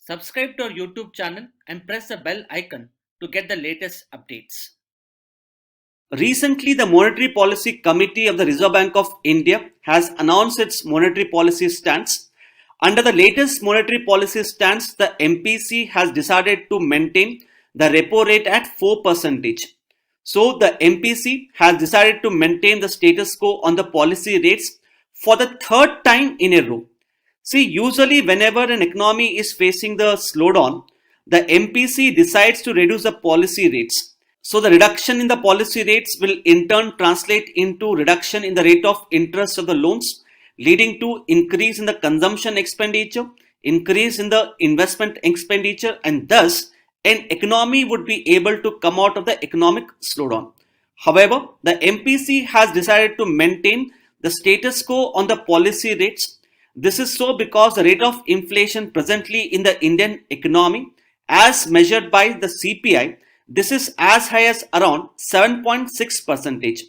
Subscribe to our YouTube channel and press the bell icon to get the latest updates. Recently, the Monetary Policy Committee of the Reserve Bank of India has announced its monetary policy stance. Under the latest monetary policy stance, the MPC has decided to maintain the repo rate at 4%. So, the MPC has decided to maintain the status quo on the policy rates for the third time in a row. See, usually whenever an economy is facing the slowdown, the MPC decides to reduce the policy rates. So the reduction in the policy rates will in turn translate into reduction in the rate of interest of the loans, leading to increase in the consumption expenditure, increase in the investment expenditure, and thus an economy would be able to come out of the economic slowdown. However, the MPC has decided to maintain the status quo on the policy rates. This is so because the rate of inflation presently in the Indian economy, as measured by the CPI, this is as high as around 7.6%.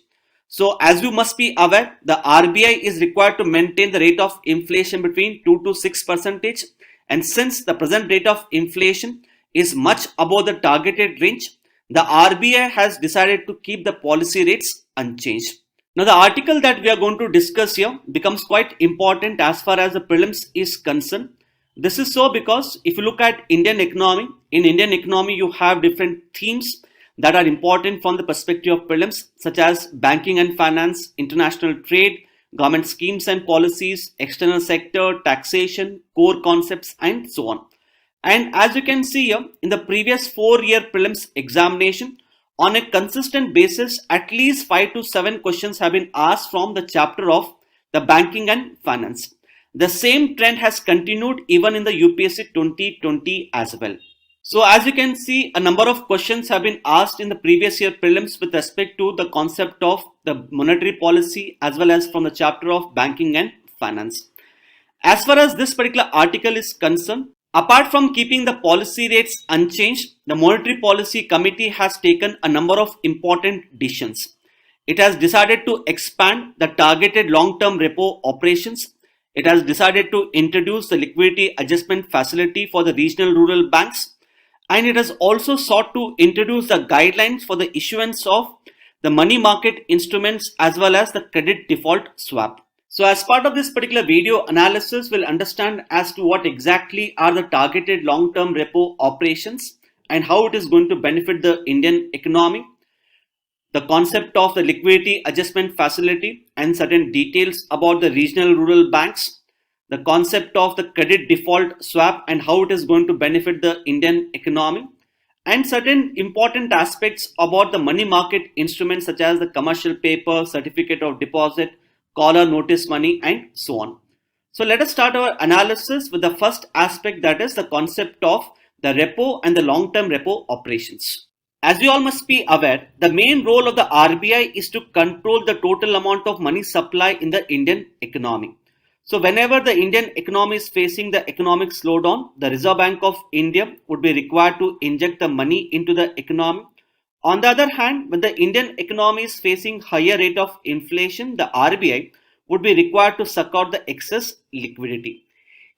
So, as you must be aware, the RBI is required to maintain the rate of inflation between 2 to 6%. And since the present rate of inflation is much above the targeted range, the RBI has decided to keep the policy rates unchanged. Now, the article that we are going to discuss here becomes quite important as far as the prelims is concerned. This is so because if you look at Indian economy, in Indian economy you have different themes that are important from the perspective of prelims, such as banking and finance, international trade, government schemes and policies, external sector, taxation, core concepts, and so on. And as you can see here, in the previous 4-year prelims examination, on a consistent basis, at least 5 to 7 questions have been asked from the chapter of the banking and finance. The same trend has continued even in the UPSC 2020 as well. So as you can see, a number of questions have been asked in the previous year prelims with respect to the concept of the monetary policy as well as from the chapter of banking and finance. As far as this particular article is concerned, apart from keeping the policy rates unchanged, the Monetary Policy Committee has taken a number of important decisions. It has decided to expand the targeted long-term repo operations. It has decided to introduce the liquidity adjustment facility for the regional rural banks. And it has also sought to introduce the guidelines for the issuance of the money market instruments as well as the credit default swap. So as part of this particular video analysis, we'll understand as to what exactly are the targeted long-term repo operations and how it is going to benefit the Indian economy, the concept of the liquidity adjustment facility and certain details about the regional rural banks, the concept of the credit default swap and how it is going to benefit the Indian economy, and certain important aspects about the money market instruments such as the commercial paper, certificate of deposit, caller notice money, and so on. So let us start our analysis with the first aspect, that is the concept of the repo and the long-term repo operations. As you all must be aware, the main role of the RBI is to control the total amount of money supply in the Indian economy. So whenever the Indian economy is facing the economic slowdown, the Reserve Bank of India would be required to inject the money into the economy. On the other hand, when the Indian economy is facing higher rate of inflation, the RBI would be required to suck out the excess liquidity.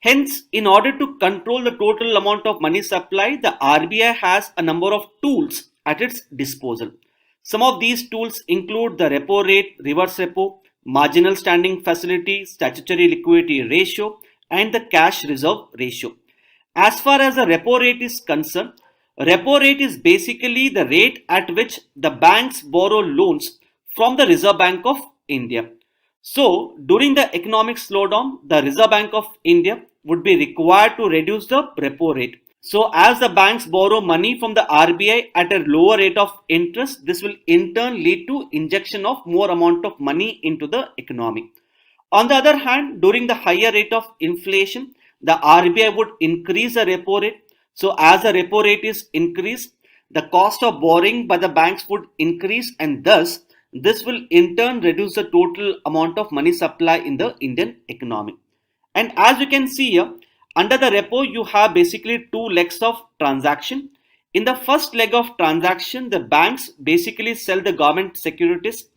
Hence, in order to control the total amount of money supply, the RBI has a number of tools at its disposal. Some of these tools include the repo rate, reverse repo, marginal standing facility, statutory liquidity ratio, and the cash reserve ratio. As far as the repo rate is concerned, repo rate is basically the rate at which the banks borrow loans from the Reserve Bank of India. So, during the economic slowdown, the Reserve Bank of India would be required to reduce the repo rate. So, as the banks borrow money from the RBI at a lower rate of interest, this will in turn lead to injection of more amount of money into the economy. On the other hand, during the higher rate of inflation, the RBI would increase the repo rate. So as the repo rate is increased, the cost of borrowing by the banks would increase, and thus this will in turn reduce the total amount of money supply in the Indian economy. And as you can see here, under the repo you have basically two legs of transaction. In the first leg of transaction, the banks basically sell the government securities.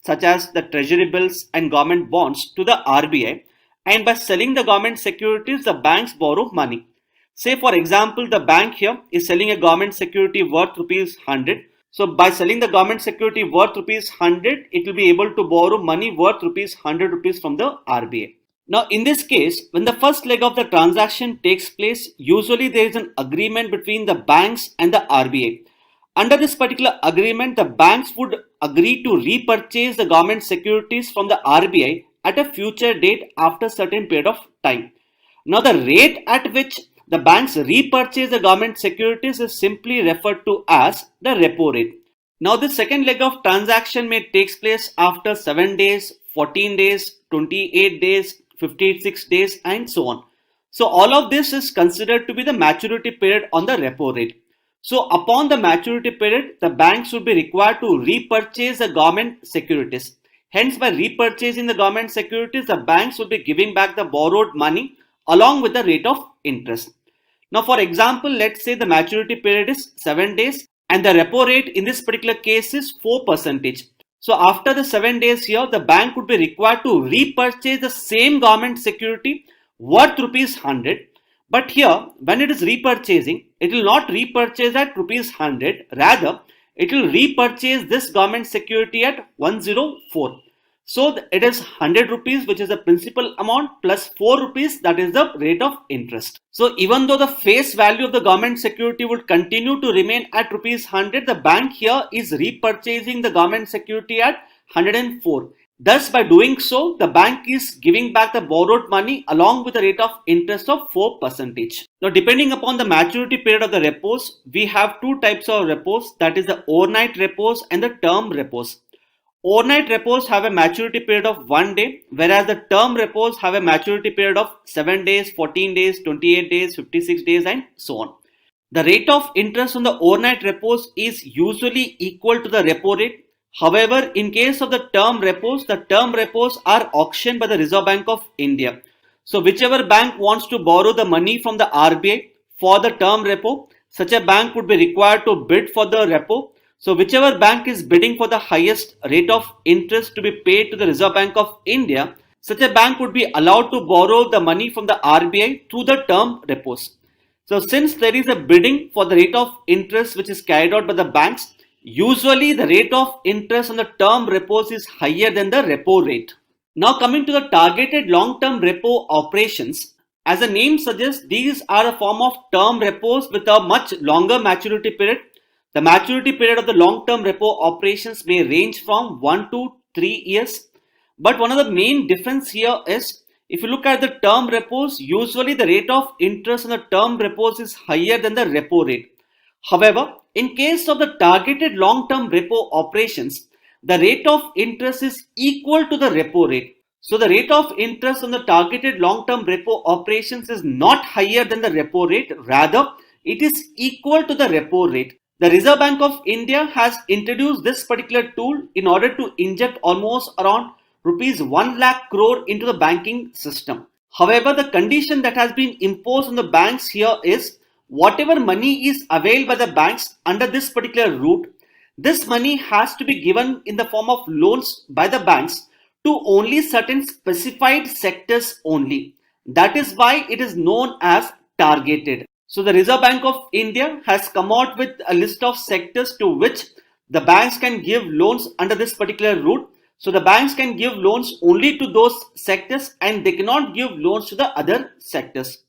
such as the treasury bills and government bonds, to the RBI, and by selling the government securities, the banks borrow money. Say, for example, the bank here is selling a government security worth rupees 100. So, by selling the government security worth rupees 100, it will be able to borrow money worth rupees 100 rupees from the RBI. Now, in this case, when the first leg of the transaction takes place, usually there is an agreement between the banks and the RBI. Under this particular agreement, the banks would agree to repurchase the government securities from the RBI at a future date after a certain period of time. Now, the rate at which the banks repurchase the government securities is simply referred to as the repo rate. Now, the second leg of transaction may take place after 7 days, 14 days, 28 days, 56 days, and so on. So, all of this is considered to be the maturity period on the repo rate. So, upon the maturity period, the banks would be required to repurchase the government securities. Hence, by repurchasing the government securities, the banks would be giving back the borrowed money along with the rate of interest. Now, for example, let's say the maturity period is 7 days and the repo rate in this particular case is 4%. So, after the 7 days here, the bank would be required to repurchase the same government security worth rupees 100. But here, when it is repurchasing, it will not repurchase at rupees 100. Rather, it will repurchase this government security at 104. So it is 100 rupees, which is the principal amount, plus 4 rupees, that is the rate of interest. So even though the face value of the government security would continue to remain at rupees 100, the bank here is repurchasing the government security at 104. Thus, by doing so, the bank is giving back the borrowed money along with a rate of interest of 4%. Now, depending upon the maturity period of the repos, we have two types of repos, that is the overnight repos and the term repos. Overnight repos have a maturity period of 1 day, whereas the term repos have a maturity period of 7 days, 14 days, 28 days, 56 days, and so on. The rate of interest on the overnight repos is usually equal to the repo rate. However, in case of the term repos are auctioned by the Reserve Bank of India. So, whichever bank wants to borrow the money from the RBI for the term repo, such a bank would be required to bid for the repo. So, whichever bank is bidding for the highest rate of interest to be paid to the Reserve Bank of India, such a bank would be allowed to borrow the money from the RBI through the term repos. So, since there is a bidding for the rate of interest which is carried out by the banks, usually the rate of interest on the term repos is higher than the repo rate. Now, coming to the targeted long-term repo operations, as the name suggests, these are a form of term repos with a much longer maturity period. The maturity period of the long-term repo operations may range from 1 to 3 years. But one of the main difference here is, if you look at the term repos, usually the rate of interest on the term repos is higher than the repo rate. However, in case of the targeted long-term repo operations, the rate of interest is equal to the repo rate. So the rate of interest on the targeted long-term repo operations is not higher than the repo rate. Rather, it is equal to the repo rate. The Reserve Bank of India has introduced this particular tool in order to inject almost around rupees 1 lakh crore into the banking system. However, the condition that has been imposed on the banks here is, whatever money is availed by the banks under this particular route, this money has to be given in the form of loans by the banks to only certain specified sectors only. That is why it is known as targeted. So the Reserve Bank of India has come out with a list of sectors to which the banks can give loans under this particular route. So the banks can give loans only to those sectors and they cannot give loans to the other sectors.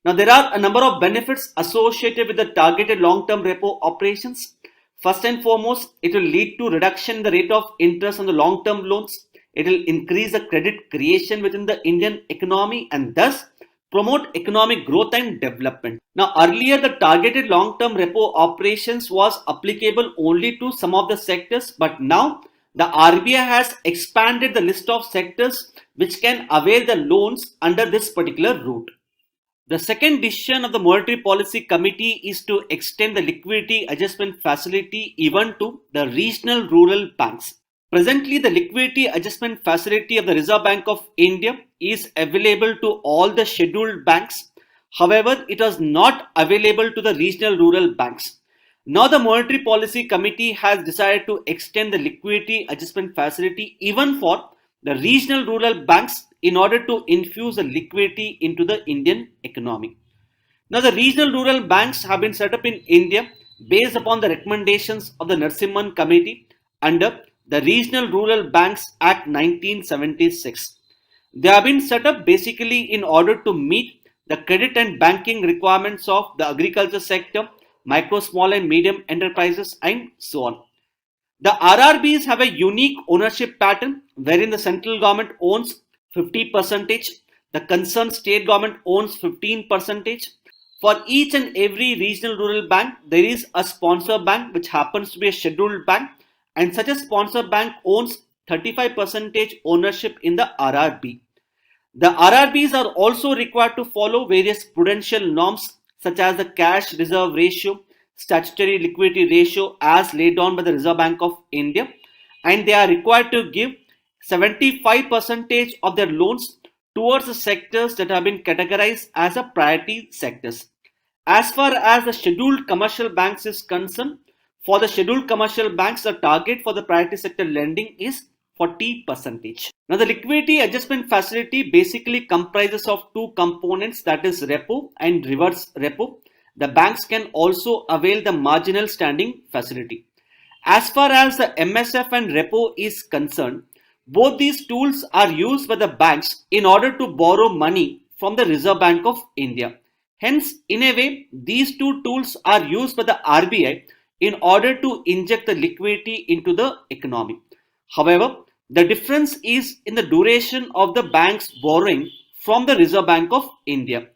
Now, there are a number of benefits associated with the targeted long-term repo operations. First and foremost, it will lead to reduction in the rate of interest on the long-term loans. It will increase the credit creation within the Indian economy and thus promote economic growth and development. Now, earlier the targeted long-term repo operations was applicable only to some of the sectors, but now the RBI has expanded the list of sectors which can avail the loans under this particular route. The second decision of the Monetary Policy Committee is to extend the liquidity adjustment facility even to the regional rural banks. Presently, the liquidity adjustment facility of the Reserve Bank of India is available to all the scheduled banks. However, it was not available to the regional rural banks. Now, the Monetary Policy Committee has decided to extend the liquidity adjustment facility even for the regional rural banks in order to infuse the liquidity into the Indian economy. Now, the regional rural banks have been set up in India based upon the recommendations of the Narasimhan Committee under the Regional Rural Banks Act 1976. They have been set up basically in order to meet the credit and banking requirements of the agriculture sector, micro, small, and medium enterprises, and so on. The RRBs have a unique ownership pattern wherein the central government owns 50%, the concerned state government owns 15%. For each and every regional rural bank, there is a sponsor bank which happens to be a scheduled bank, and such a sponsor bank owns 35% ownership in the RRB. The RRBs are also required to follow various prudential norms such as the cash reserve ratio, statutory liquidity ratio as laid down by the Reserve Bank of India, and they are required to give 75% of their loans towards the sectors that have been categorized as a priority sectors. As far as the scheduled commercial banks is concerned, for the scheduled commercial banks, the target for the priority sector lending is 40%. Now, the liquidity adjustment facility basically comprises of two components, that is repo and reverse repo. The banks can also avail the marginal standing facility. As far as the MSF and repo is concerned, both these tools are used by the banks in order to borrow money from the Reserve Bank of India. Hence, in a way, these two tools are used by the RBI in order to inject the liquidity into the economy. However, the difference is in the duration of the bank's borrowing from the Reserve Bank of India.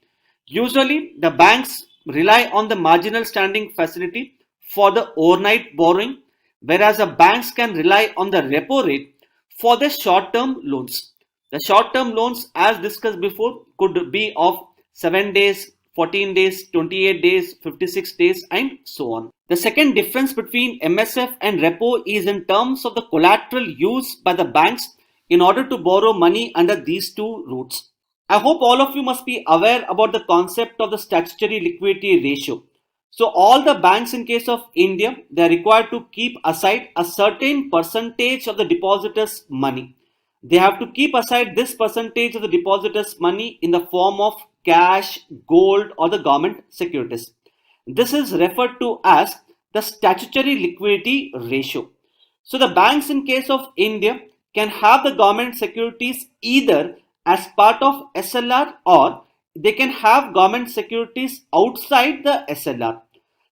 Usually, the banks rely on the marginal standing facility for the overnight borrowing, whereas the banks can rely on the repo rate for the short-term loans. The short-term loans, as discussed before, could be of 7 days, 14 days, 28 days, 56 days, and so on. The second difference between MSF and repo is in terms of the collateral used by the banks in order to borrow money under these two routes. I hope all of you must be aware about the concept of the statutory liquidity ratio. So all the banks in case of India, they are required to keep aside a certain percentage of the depositors' money. They have to keep aside this percentage of the depositors' money in the form of cash, gold, or the government securities. This is referred to as the statutory liquidity ratio. So the banks in case of India can have the government securities either as part of SLR or they can have government securities outside the SLR.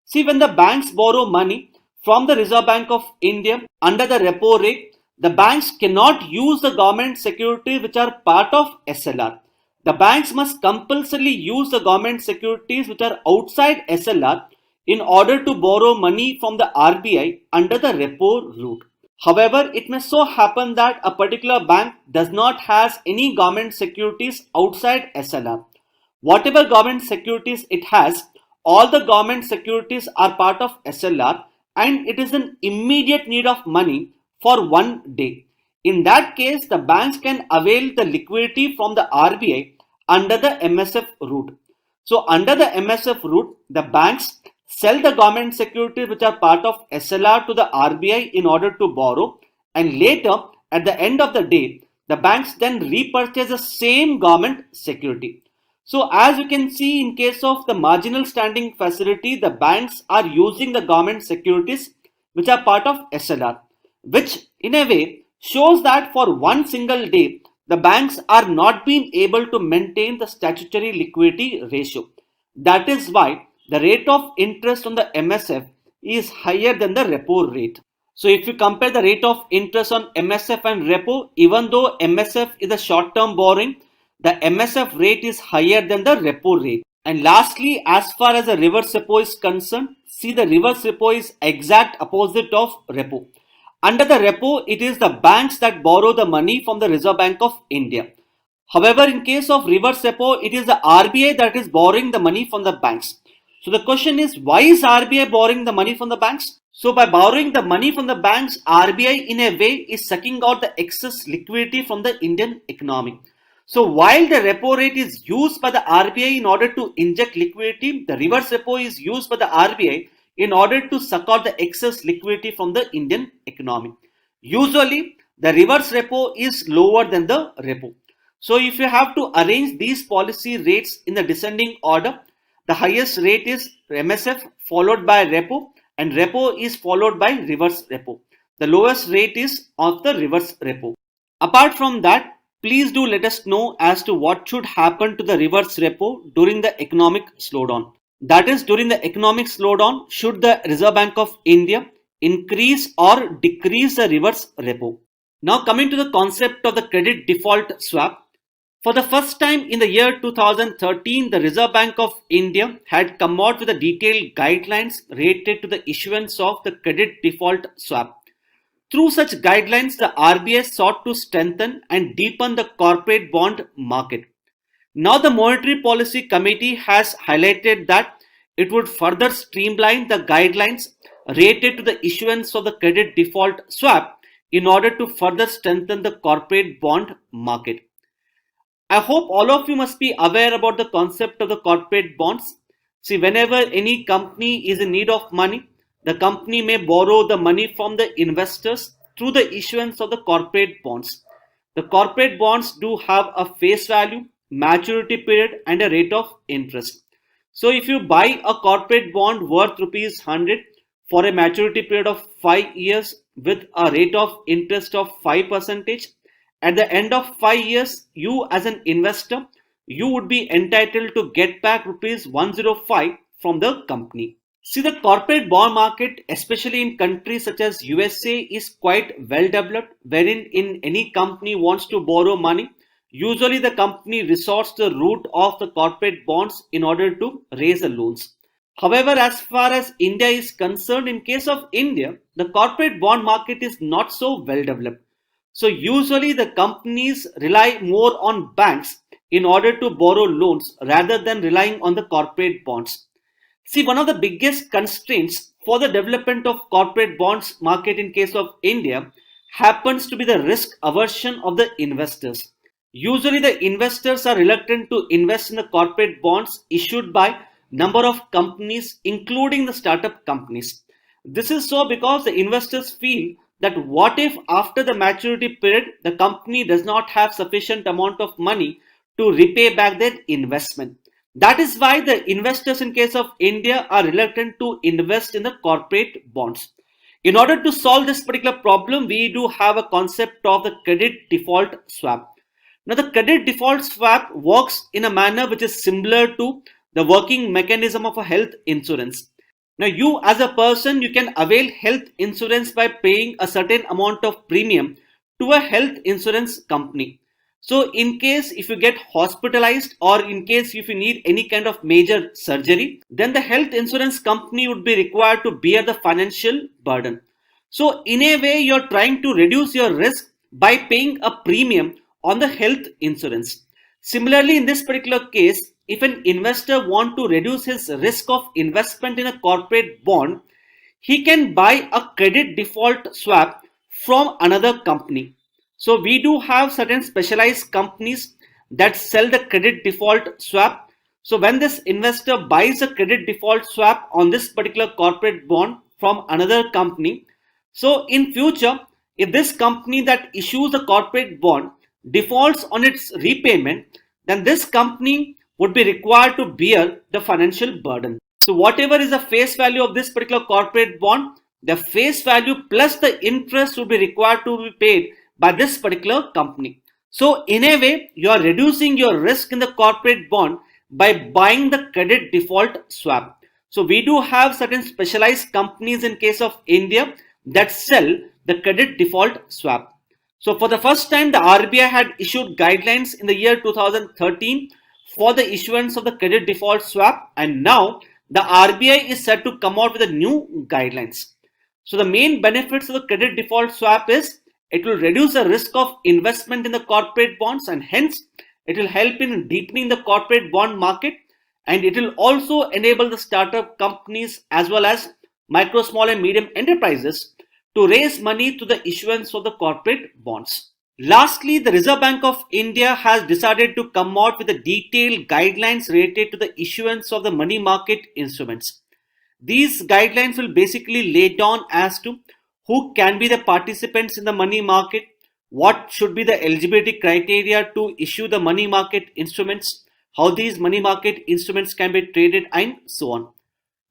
See, when the banks borrow money from the Reserve Bank of India under the repo rate, the banks cannot use the government securities which are part of SLR. The banks must compulsorily use the government securities which are outside SLR in order to borrow money from the RBI under the repo route. However, it may so happen that a particular bank does not have any government securities outside SLR. Whatever government securities it has, all the government securities are part of SLR and it is an immediate need of money for one day. In that case, the banks can avail the liquidity from the RBI under the MSF route. So under the MSF route, the banks sell the government securities which are part of SLR to the RBI in order to borrow, and later at the end of the day, the banks then repurchase the same government security. So as you can see, in case of the marginal standing facility, the banks are using the government securities which are part of SLR, which in a way shows that for one single day, the banks are not being able to maintain the statutory liquidity ratio. That is why the rate of interest on the MSF is higher than the repo rate. So if you compare the rate of interest on MSF and repo, even though MSF is a short-term borrowing, the MSF rate is higher than the repo rate. And lastly, as far as the reverse repo is concerned, see, the reverse repo is exact opposite of repo. Under the repo, it is the banks that borrow the money from the Reserve Bank of India. However, in case of reverse repo, it is the RBI that is borrowing the money from the banks. So the question is, why is RBI borrowing the money from the banks? So by borrowing the money from the banks, RBI in a way is sucking out the excess liquidity from the Indian economy. So while the repo rate is used by the RBI in order to inject liquidity, the reverse repo is used by the RBI in order to suck out the excess liquidity from the Indian economy. Usually, the reverse repo is lower than the repo. So, if you have to arrange these policy rates in the descending order, the highest rate is MSF followed by repo, and repo is followed by reverse repo. The lowest rate is of the reverse repo. Apart from that, please do let us know as to what should happen to the reverse repo during the economic slowdown. That is, during the economic slowdown, should the Reserve Bank of India increase or decrease the reverse repo? Now coming to the concept of the credit default swap. For the first time in the year 2013, the Reserve Bank of India had come out with a detailed guidelines related to the issuance of the credit default swap. Through such guidelines, the RBI sought to strengthen and deepen the corporate bond market. Now the Monetary Policy Committee has highlighted that it would further streamline the guidelines related to the issuance of the credit default swap in order to further strengthen the corporate bond market. I hope all of you must be aware about the concept of the corporate bonds. See, whenever any company is in need of money, the company may borrow the money from the investors through the issuance of the corporate bonds. The corporate bonds do have a face value, maturity period, and a rate of interest. So if you buy a corporate bond worth rupees 100 for a maturity period of 5 years with a rate of interest of 5%, at the end of 5 years, you as an investor, you would be entitled to get back rupees 105 from the company. See, the corporate bond market, especially in countries such as USA, is quite well developed, wherein in any company wants to borrow money, usually the company resorts to the route of the corporate bonds in order to raise the loans. However, as far as India is concerned, in case of India, the corporate bond market is not so well developed. So usually the companies rely more on banks in order to borrow loans rather than relying on the corporate bonds. See, one of the biggest constraints for the development of corporate bonds market in case of India happens to be the risk aversion of the investors. Usually the investors are reluctant to invest in the corporate bonds issued by number of companies, including the startup companies. This is so because the investors feel that what if after the maturity period the company does not have sufficient amount of money to repay back their investment. That is why the investors in case of India are reluctant to invest in the corporate bonds. In order to solve this particular problem, we do have a concept of the credit default swap. Now the credit default swap works in a manner which is similar to the working mechanism of a health insurance. Now you as a person, you can avail health insurance by paying a certain amount of premium to a health insurance company. So in case if you get hospitalized or in case if you need any kind of major surgery, then the health insurance company would be required to bear the financial burden. So in a way, you're trying to reduce your risk by paying a premium on the health insurance. Similarly, in this particular case, if an investor wants to reduce his risk of investment in a corporate bond, he can buy a credit default swap from another company. So we do have certain specialized companies that sell the credit default swap. So when this investor buys a credit default swap on this particular corporate bond from another company, so in future, if this company that issues a corporate bond defaults on its repayment, then this company would be required to bear the financial burden. So whatever is the face value of this particular corporate bond, the face value plus the interest would be required to be paid by this particular company. So in a way, you are reducing your risk in the corporate bond by buying the credit default swap. So we do have certain specialized companies in case of India that sell the credit default swap. So for the first time, the RBI had issued guidelines in the year 2013 for the issuance of the credit default swap, and now the RBI is set to come out with a new guidelines. So the main benefits of the credit default swap is it will reduce the risk of investment in the corporate bonds, and hence it will help in deepening the corporate bond market, and it will also enable the startup companies as well as micro, small and medium enterprises to raise money through the issuance of the corporate bonds. Lastly, the Reserve Bank of India has decided to come out with a detailed guidelines related to the issuance of the money market instruments. These guidelines will basically lay down as to who can be the participants in the money market, what should be the eligibility criteria to issue the money market instruments, how these money market instruments can be traded, and so on.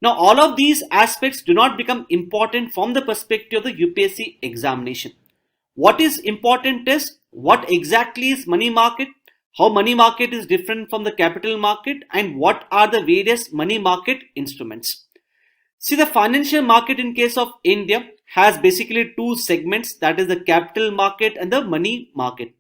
Now, all of these aspects do not become important from the perspective of the UPSC examination. What is important is what exactly is money market, how money market is different from the capital market, and what are the various money market instruments. See, the financial market in case of India has basically two segments, that is the capital market and the money market.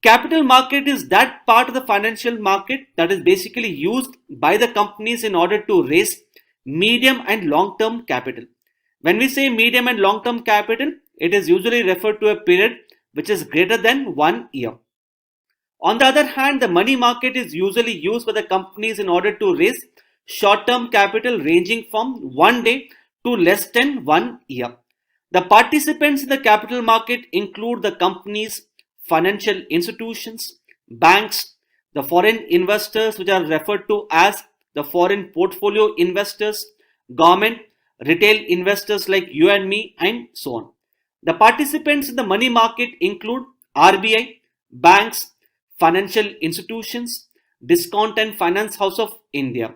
Capital market is that part of the financial market that is basically used by the companies in order to raise medium and long-term capital. When we say medium and long-term capital, it is usually referred to a period which is greater than 1 year. On the other hand, the money market is usually used by the companies in order to raise short-term capital ranging from 1 day to less than 1 year. The participants in the capital market include the companies, financial institutions, banks, the foreign investors which are referred to as the foreign portfolio investors, government, retail investors like you and me, and so on. The participants in the money market include RBI, banks, financial institutions, Discount and Finance House of India.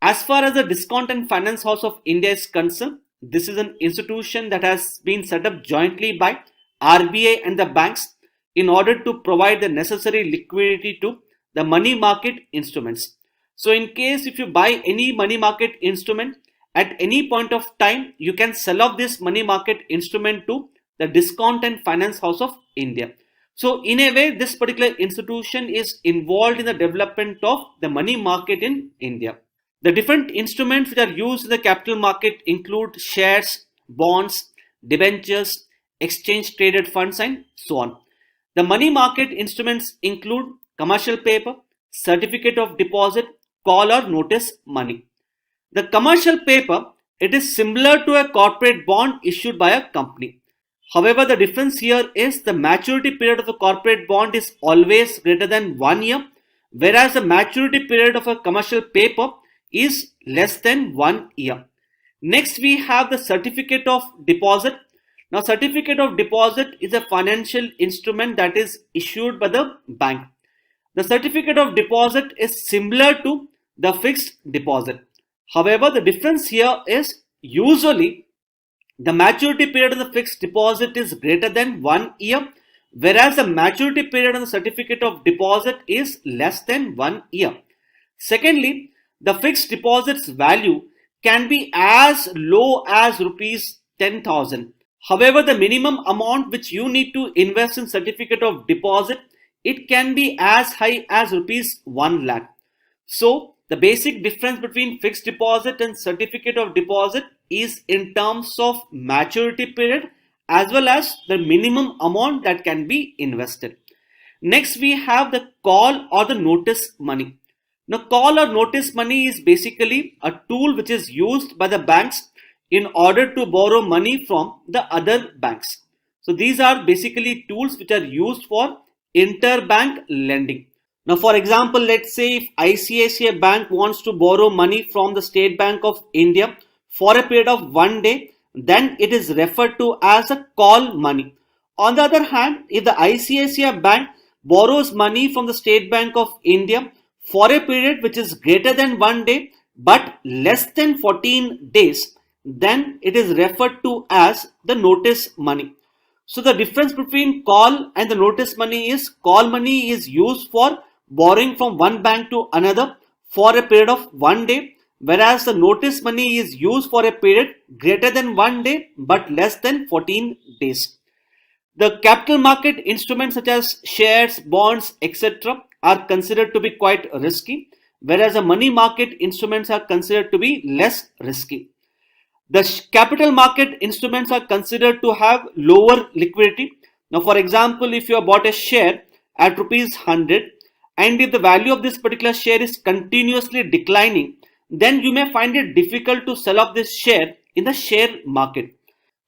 As far as the Discount and Finance House of India is concerned, this is an institution that has been set up jointly by RBI and the banks in order to provide the necessary liquidity to the money market instruments. So in case if you buy any money market instrument, at any point of time, you can sell off this money market instrument to the Discount and Finance House of India. So in a way, this particular institution is involved in the development of the money market in India. The different instruments which are used in the capital market include shares, bonds, debentures, exchange traded funds, and so on. The money market instruments include commercial paper, certificate of deposit, call or notice money. The commercial paper, it is similar to a corporate bond issued by a company. However, the difference here is the maturity period of a corporate bond is always greater than 1 year, whereas the maturity period of a commercial paper is less than 1 year. Next, we have the certificate of deposit. Now, certificate of deposit is a financial instrument that is issued by the bank. The certificate of deposit is similar to the fixed deposit. However, the difference here is usually the maturity period of the fixed deposit is greater than 1 year, whereas the maturity period of the certificate of deposit is less than 1 year. Secondly, the fixed deposit's value can be as low as rupees 10,000. However, the minimum amount which you need to invest in certificate of deposit, it can be as high as rupees 1 lakh. So, the basic difference between fixed deposit and certificate of deposit is in terms of maturity period as well as the minimum amount that can be invested. Next, we have the call or the notice money. Now, call or notice money is basically a tool which is used by the banks in order to borrow money from the other banks. So, these are basically tools which are used for interbank lending. Now, for example, let's say if ICICI Bank wants to borrow money from the State Bank of India for a period of 1 day, then it is referred to as a call money. On the other hand, if the ICICI Bank borrows money from the State Bank of India for a period which is greater than 1 day but less than 14 days, then it is referred to as the notice money. So the difference between call and the notice money is call money is used for borrowing from one bank to another for a period of 1 day, whereas the notice money is used for a period greater than 1 day but less than 14 days. The capital market instruments such as shares, bonds, etc. are considered to be quite risky, whereas the money market instruments are considered to be less risky. The capital market instruments are considered to have lower liquidity. Now, for example, if you have bought a share at rupees 100 and if the value of this particular share is continuously declining, then you may find it difficult to sell off this share in the share market.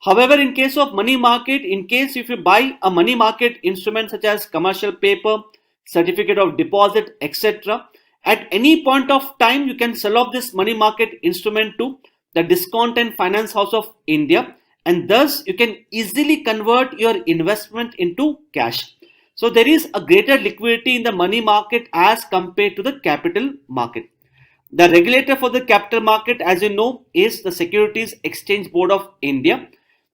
However, in case of money market, in case if you buy a money market instrument such as commercial paper, certificate of deposit, etc., at any point of time you can sell off this money market instrument to the Discount and Finance House of India, and thus you can easily convert your investment into cash. So there is a greater liquidity in the money market as compared to the capital market. The regulator for the capital market, as you know, is the Securities Exchange Board of India.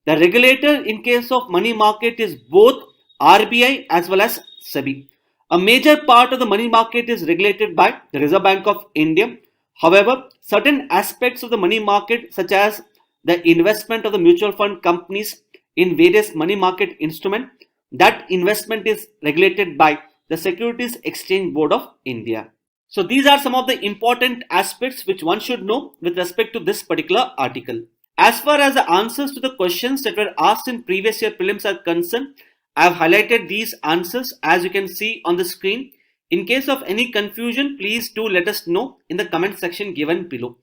The regulator in case of money market is both RBI as well as SEBI. A major part of the money market is regulated by the Reserve Bank of India. However, certain aspects of the money market, such as the investment of the mutual fund companies in various money market instruments, that investment is regulated by the Securities Exchange Board of India. So these are some of the important aspects which one should know with respect to this particular article. As far as the answers to the questions that were asked in previous year prelims are concerned, I have highlighted these answers as you can see on the screen. In case of any confusion, please do let us know in the comment section given below.